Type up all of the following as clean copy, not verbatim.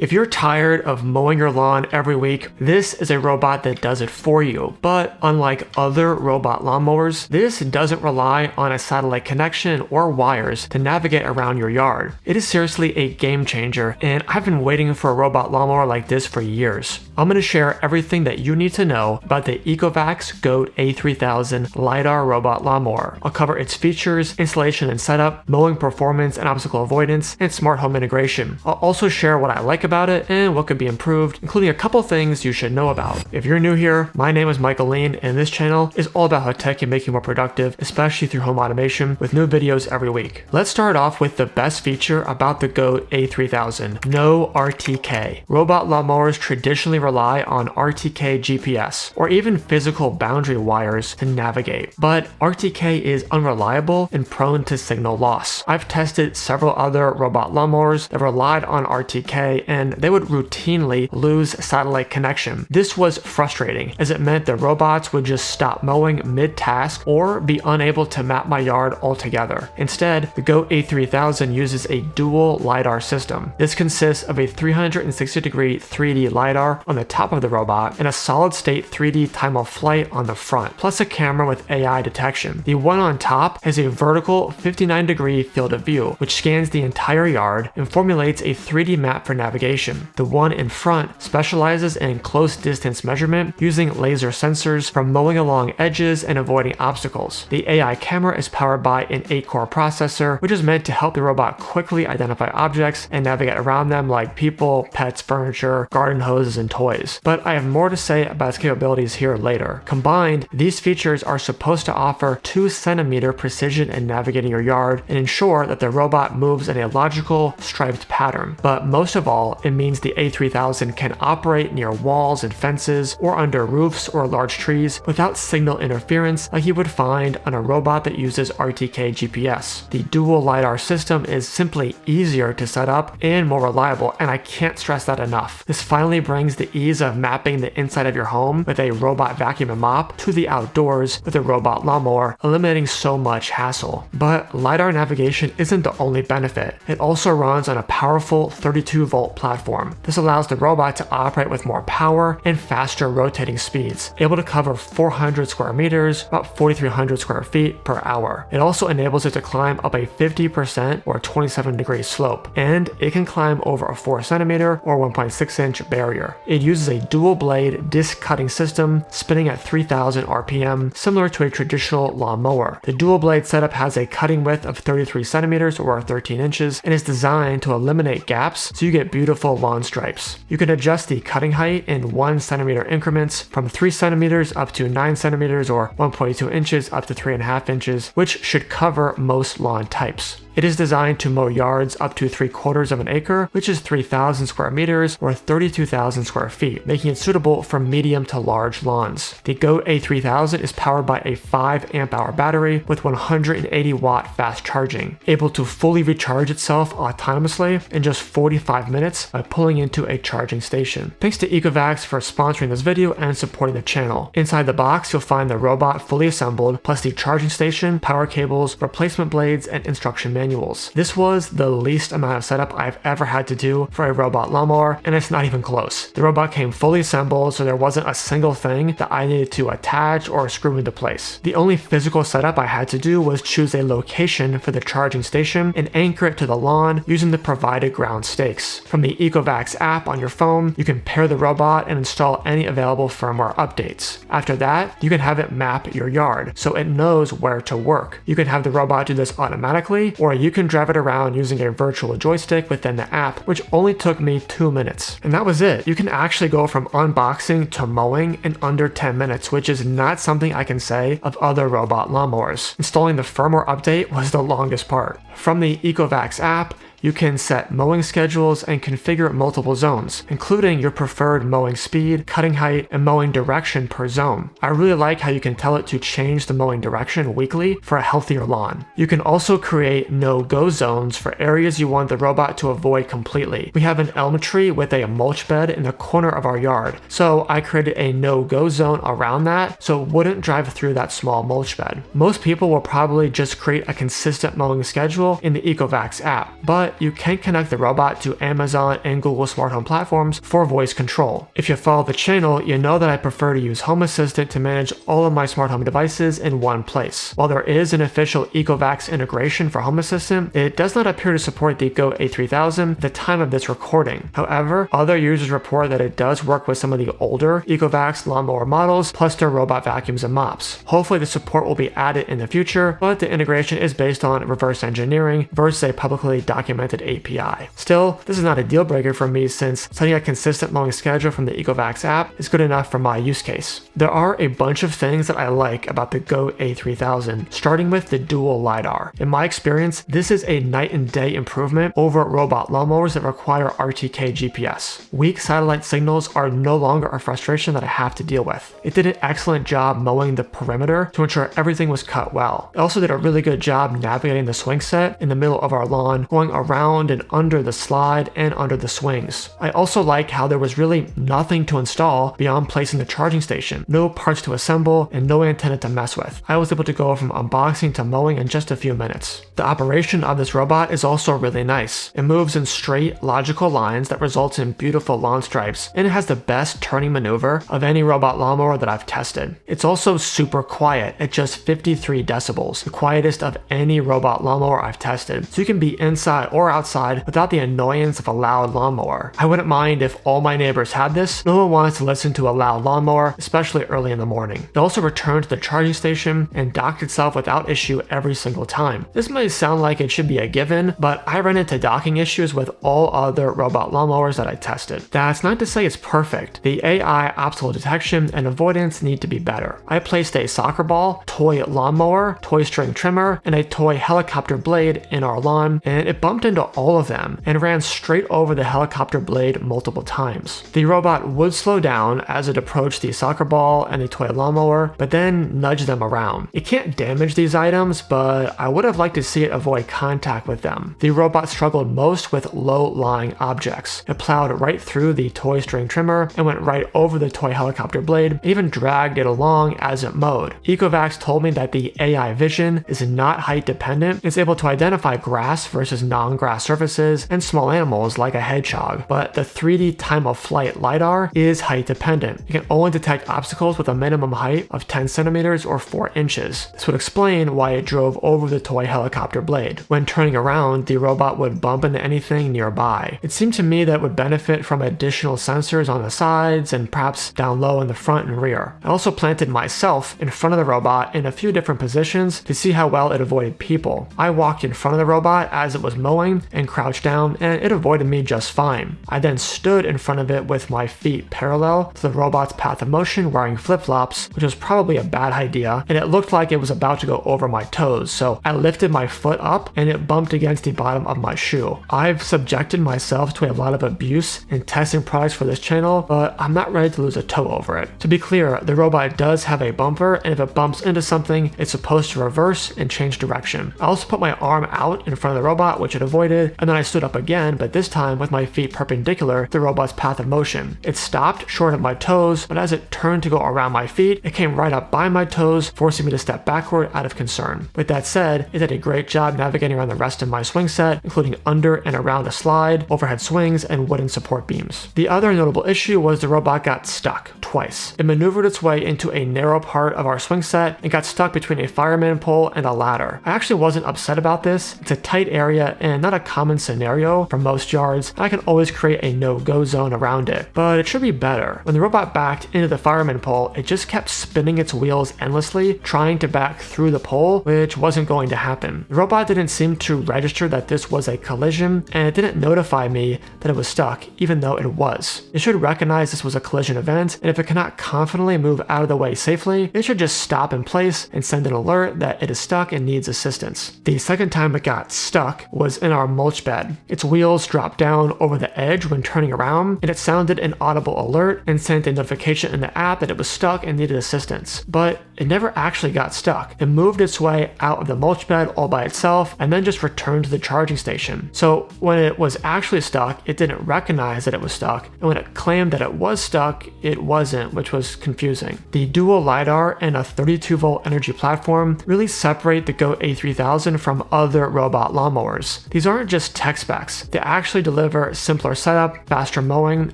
If you're tired of mowing your lawn every week, this is a robot that does it for you. But unlike other robot lawnmowers, this doesn't rely on a satellite connection or wires to navigate around your yard. It is seriously a game changer, and I've been waiting for a robot lawnmower like this for years. I'm going to share everything that you need to know about the ECOVACS GOAT A3000 LiDAR robot lawnmower. I'll cover its features, installation and setup, mowing performance and obstacle avoidance, and smart home integration. I'll also share what I like about it and what could be improved, including a couple things you should know about. If you're new here, my name is Michael Leen, and this channel is all about how tech can make you more productive, especially through home automation, with new videos every week. Let's start off with the best feature about the GOAT A3000, no RTK. Robot lawnmowers traditionally rely on RTK GPS, or even physical boundary wires to navigate. But RTK is unreliable and prone to signal loss. I've tested several other robot lawnmowers that relied on RTK, and they would routinely lose satellite connection. This was frustrating, as it meant the robots would just stop mowing mid-task or be unable to map my yard altogether. Instead, the GOAT A3000 uses a dual LiDAR system. This consists of a 360-degree 3D LiDAR on the top of the robot and a solid-state 3D time-of-flight on the front, plus a camera with AI detection. The one on top has a vertical 59-degree field of view, which scans the entire yard and formulates a 3D map for navigation. The one in front specializes in close distance measurement using laser sensors for mowing along edges and avoiding obstacles. The AI camera is powered by an 8-core processor, which is meant to help the robot quickly identify objects and navigate around them like people, pets, furniture, garden hoses, and toys. But I have more to say about its capabilities here later. Combined, these features are supposed to offer 2-centimeter precision in navigating your yard and ensure that the robot moves in a logical, striped pattern. But most of all, it means the A3000 can operate near walls and fences or under roofs or large trees without signal interference like you would find on a robot that uses RTK GPS. The dual LiDAR system is simply easier to set up and more reliable, and I can't stress that enough. This finally brings the ease of mapping the inside of your home with a robot vacuum and mop to the outdoors with a robot lawnmower, eliminating so much hassle. But LiDAR navigation isn't the only benefit. It also runs on a powerful 32-volt platform. This allows the robot to operate with more power and faster rotating speeds, able to cover 400 square meters, about 4,300 square feet per hour. It also enables it to climb up a 50% or 27-degree slope, and it can climb over a 4-centimeter or 1.6-inch barrier. It uses a dual-blade disc cutting system spinning at 3,000 RPM, similar to a traditional lawnmower. The dual-blade setup has a cutting width of 33 centimeters or 13 inches and is designed to eliminate gaps so you get beautiful lawn stripes. You can adjust the cutting height in 1 centimeter increments from 3 centimeters up to 9 centimeters or 1.2 inches up to 3.5 inches, which should cover most lawn types. It is designed to mow yards up to 3/4 of an acre, which is 3,000 square meters or 32,000 square feet, making it suitable for medium to large lawns. The GOAT A3000 is powered by a 5 amp hour battery with 180 watt fast charging, able to fully recharge itself autonomously in just 45 minutes by pulling into a charging station. Thanks to ECOVACS for sponsoring this video and supporting the channel. Inside the box, you'll find the robot fully assembled, plus the charging station, power cables, replacement blades, and instruction manuals. This was the least amount of setup I've ever had to do for a robot lawnmower, and it's not even close. The robot came fully assembled, so there wasn't a single thing that I needed to attach or screw into place. The only physical setup I had to do was choose a location for the charging station and anchor it to the lawn using the provided ground stakes. From the ECOVACS app on your phone, you can pair the robot and install any available firmware updates. After that, you can have it map your yard so it knows where to work. You can have the robot do this automatically, or you can drive it around using a virtual joystick within the app, which only took me 2 minutes. And that was it. You can actually go from unboxing to mowing in under 10 minutes, which is not something I can say of other robot lawnmowers. Installing the firmware update was the longest part. From the ECOVACS app, you can set mowing schedules and configure multiple zones, including your preferred mowing speed, cutting height, and mowing direction per zone. I really like how you can tell it to change the mowing direction weekly for a healthier lawn. You can also create no-go zones for areas you want the robot to avoid completely. We have an elm tree with a mulch bed in the corner of our yard, so I created a no-go zone around that so it wouldn't drive through that small mulch bed. Most people will probably just create a consistent mowing schedule in the ECOVACS app, but but you can connect the robot to Amazon and Google smart home platforms for voice control. If you follow the channel, you know that I prefer to use Home Assistant to manage all of my smart home devices in one place. While there is an official ECOVACS integration for Home Assistant, it does not appear to support the GOAT A3000 at the time of this recording. However, other users report that it does work with some of the older ECOVACS lawnmower models, plus their robot vacuums and mops. Hopefully the support will be added in the future, but the integration is based on reverse engineering versus a publicly documented API. Still, this is not a deal breaker for me since setting a consistent mowing schedule from the ECOVACS app is good enough for my use case. There are a bunch of things that I like about the GOAT A3000, starting with the dual LiDAR. In my experience, this is a night and day improvement over robot lawnmowers that require RTK GPS. Weak satellite signals are no longer a frustration that I have to deal with. It did an excellent job mowing the perimeter to ensure everything was cut well. It also did a really good job navigating the swing set in the middle of our lawn, going around and under the slide and under the swings. I also like how there was really nothing to install beyond placing the charging station, no parts to assemble, and no antenna to mess with. I was able to go from unboxing to mowing in just a few minutes. The operation of this robot is also really nice. It moves in straight, logical lines that results in beautiful lawn stripes, and it has the best turning maneuver of any robot lawnmower that I've tested. It's also super quiet at just 53 decibels, the quietest of any robot lawnmower I've tested, so you can be inside or outside without the annoyance of a loud lawnmower. I wouldn't mind if all my neighbors had this. No one wants to listen to a loud lawnmower, especially early in the morning. It also returned to the charging station and docked itself without issue every single time. This may sound like it should be a given, but I ran into docking issues with all other robot lawnmowers that I tested. That's not to say it's perfect. The AI obstacle detection and avoidance need to be better. I placed a soccer ball, toy lawnmower, toy string trimmer, and a toy helicopter blade in our lawn, and it bumped into all of them and ran straight over the helicopter blade multiple times. The robot would slow down as it approached the soccer ball and the toy lawnmower, but then nudge them around. It can't damage these items, but I would have liked to see it avoid contact with them. The robot struggled most with low-lying objects. It plowed right through the toy string trimmer and went right over the toy helicopter blade, and even dragged it along as it mowed. ECOVACS told me that the AI vision is not height dependent. It's able to identify grass versus non-grass surfaces and small animals like a hedgehog, but the 3D time of flight LiDAR is height dependent. It can only detect obstacles with a minimum height of 10 centimeters or 4 inches. This would explain why it drove over the toy helicopter blade. When turning around, the robot would bump into anything nearby. It seemed to me that it would benefit from additional sensors on the sides and perhaps down low in the front and rear. I also planted myself in front of the robot in a few different positions to see how well it avoided people. I walked in front of the robot as it was mowing and crouched down, and it avoided me just fine. I then stood in front of it with my feet parallel to the robot's path of motion wearing flip-flops, which was probably a bad idea, and it looked like it was about to go over my toes, so I lifted my foot up and it bumped against the bottom of my shoe. I've subjected myself to a lot of abuse in testing products for this channel, but I'm not ready to lose a toe over it. To be clear, the robot does have a bumper, and if it bumps into something, it's supposed to reverse and change direction. I also put my arm out in front of the robot, which it avoided, and then I stood up again, but this time with my feet perpendicular to the robot's path of motion. It stopped short of my toes, but as it turned to go around my feet, it came right up by my toes, forcing me to step backward out of concern. With that said, it did a great job navigating around the rest of my swing set, including under and around the slide, overhead swings, and wooden support beams. The other notable issue was the robot got stuck twice. It maneuvered its way into a narrow part of our swing set and got stuck between a fireman pole and a ladder. I actually wasn't upset about this. It's a tight area and not a common scenario for most yards, and I can always create a no-go zone around it, but it should be better. When the robot backed into the fireman pole, it just kept spinning its wheels endlessly, trying to back through the pole, which wasn't going to happen. The robot didn't seem to register that this was a collision, and it didn't notify me that it was stuck, even though it was. It should recognize this was a collision event, and if it cannot confidently move out of the way safely, it should just stop in place and send an alert that it is stuck and needs assistance. The second time it got stuck was in our mulch bed. Its wheels dropped down over the edge when turning around, and it sounded an audible alert and sent a notification in the app that it was stuck and needed assistance. But it never actually got stuck. It moved its way out of the mulch bed all by itself and then just returned to the charging station. So when it was actually stuck, it didn't recognize that it was stuck, and when it claimed that it was stuck, it wasn't, which was confusing. The dual LiDAR and a 32-volt energy platform really separate the GOAT A3000 from other robot lawnmowers. These aren't just tech specs, they actually deliver simpler setup, faster mowing,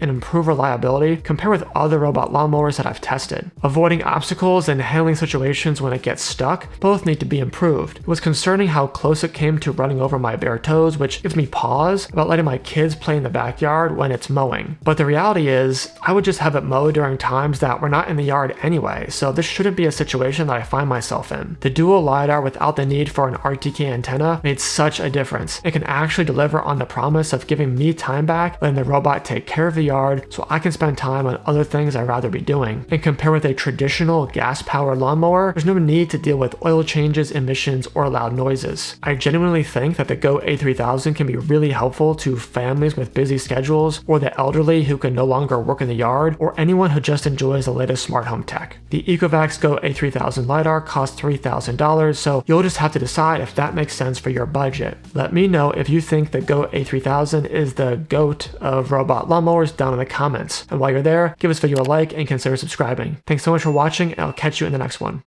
and improved reliability compared with other robot lawnmowers that I've tested. Avoiding obstacles and handling situations when it gets stuck both need to be improved. It was concerning how close it came to running over my bare toes, which gives me pause about letting my kids play in the backyard when it's mowing. But the reality is, I would just have it mowed during times that we're not in the yard anyway, so this shouldn't be a situation that I find myself in. The dual LiDAR without the need for an RTK antenna made such a difference. It can actually deliver on the promise of giving me time back, letting the robot take care of the yard so I can spend time on other things I'd rather be doing. And compared with a traditional gas-powered lawnmower, there's no need to deal with oil changes, emissions, or loud noises. I genuinely think that the GOAT A3000 can be really helpful to families with busy schedules, or the elderly who can no longer work in the yard, or anyone who just enjoys the latest smart home tech. The ECOVACS GOAT A3000 LiDAR costs $3,000, so you'll just have to decide if that makes sense for your budget. Let me know if you think the GOAT A3000 is the GOAT of robot lawnmowers down in the comments. And while you're there, give this video a like and consider subscribing. Thanks so much for watching, and I'll catch you in the next one.